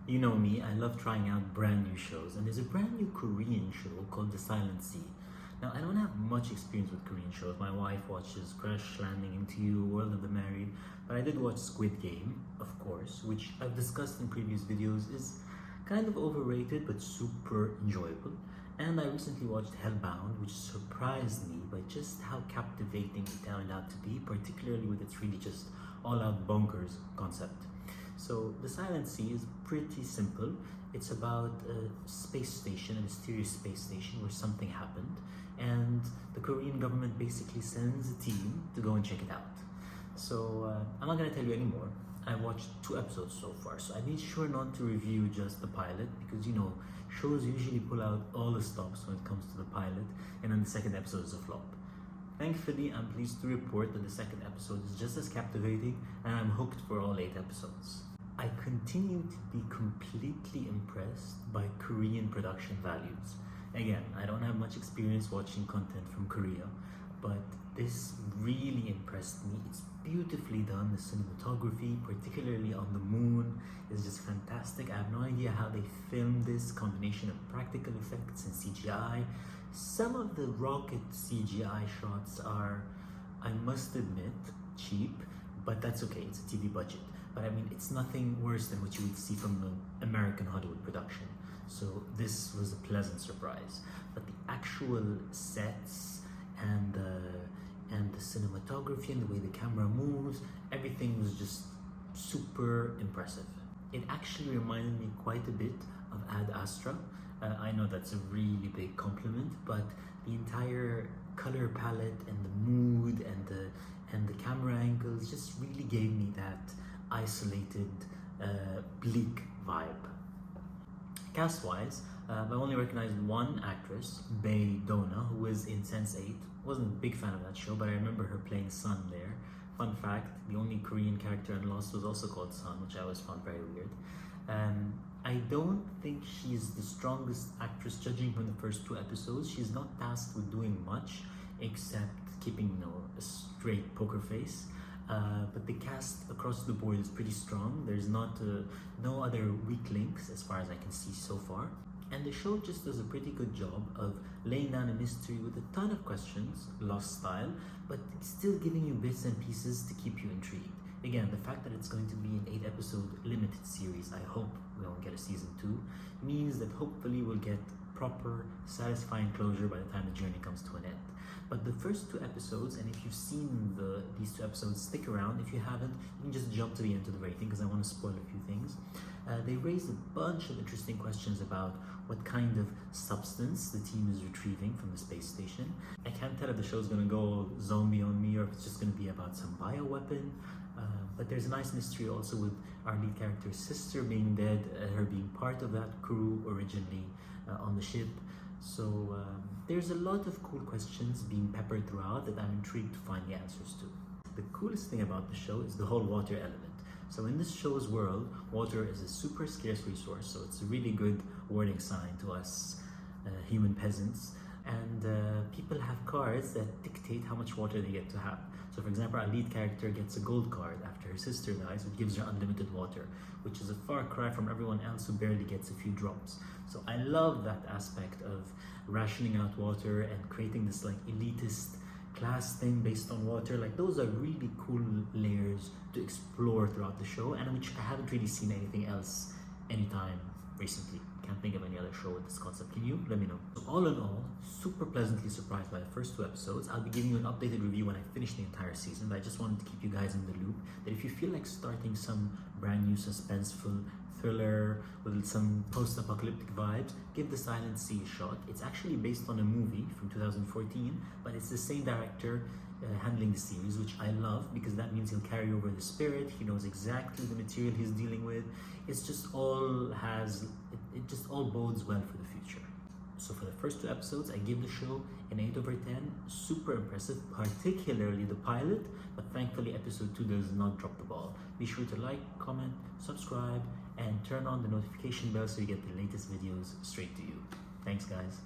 You know me, I love trying out brand new shows, and there's a brand new Korean show called The Silent Sea. Now, I don't have much experience with Korean shows. My wife watches Crash Landing Into You, World of the Married, but I did watch Squid Game, of course, which I've discussed in previous videos is kind of overrated but super enjoyable. And I recently watched Hellbound, which surprised me by just how captivating it turned out to be, particularly with its really just all-out bonkers concept. So The Silent Sea is pretty simple. It's about a space station, a mysterious space station where something happened, and the Korean government basically sends a team to go and check it out. So I'm not gonna tell you anymore. I watched 2 episodes so far, so I made sure not to review just the pilot because shows usually pull out all the stops when it comes to the pilot, and then the second episode is a flop. Thankfully, I'm pleased to report that the second episode is just as captivating, and I'm hooked for all 8 episodes. I continue to be completely impressed by Korean production values. Again, I don't have much experience watching content from Korea, but this really impressed me. It's beautifully done. The cinematography, particularly on the moon, is just fantastic. I have no idea how they filmed this combination of practical effects and CGI. Some of the rocket CGI shots are, I must admit, cheap, but that's okay, it's a TV budget. But I mean, it's nothing worse than what you would see from an American Hollywood production. So this was a pleasant surprise. But the actual sets and the cinematography and the way the camera moves, everything was just super impressive. It actually reminded me quite a bit of Ad Astra. I know that's a really big compliment, but the entire color palette and the mood and the camera angles just really gave me that isolated, bleak vibe. Cast-wise, I only recognized one actress, Bae Dona, who was in Sense8. Wasn't a big fan of that show, but I remember her playing Sun there. Fun fact, the only Korean character in Lost was also called Sun, which I always found very weird. I don't think she's the strongest actress, judging from the first 2 episodes. She's not tasked with doing much, except keeping a straight poker face. But the cast across the board is pretty strong. There's no other weak links as far as I can see so far. And the show just does a pretty good job of laying down a mystery with a ton of questions, Lost style, but still giving you bits and pieces to keep you intrigued. Again, the fact that it's going to be an 8-episode limited series, I hope we won't get a season 2, means that hopefully we'll get proper, satisfying closure by the time the journey comes to an end. But the first 2 episodes, and if you've seen these 2 episodes, stick around. If you haven't, you can just jump to the end of the rating because I want to spoil a few things. They raised a bunch of interesting questions about what kind of substance the team is retrieving from the space station. I can't tell if the show's going to go zombie on me or if it's just going to be about some bioweapon. But there's a nice mystery also with our lead character's sister being dead, her being part of that crew originally on the ship. So there's a lot of cool questions being peppered throughout that I'm intrigued to find the answers to. The coolest thing about the show is the whole water element. So in this show's world, water is a super scarce resource, so it's a really good warning sign to us human peasants. And people have cards that dictate how much water they get to have. So for example, our lead character gets a gold card after her sister dies, which gives her unlimited water, which is a far cry from everyone else who barely gets a few drops. So I love that aspect of rationing out water and creating this like elitist class thing based on water. Like those are really cool layers to explore throughout the show, and which I haven't really seen anything else anytime recently. Can't think of any other show with this concept. Can you? Let me know. So all in all, super pleasantly surprised by the first 2 episodes. I'll be giving you an updated review when I finish the entire season, but I just wanted to keep you guys in the loop that if you feel like starting some brand new suspenseful thriller with some post-apocalyptic vibes, give The Silent Sea a shot. It's actually based on a movie from 2014, but it's the same director handling the series, which I love because that means he'll carry over the spirit. He knows exactly the material he's dealing with. It's just all it just all bodes well for the future. So for the first 2 episodes, I give the show an 8/10. Super impressive, particularly the pilot, but thankfully episode 2 does not drop the ball. Be sure to like, comment, subscribe, and turn on the notification bell so you get the latest videos straight to you. Thanks guys.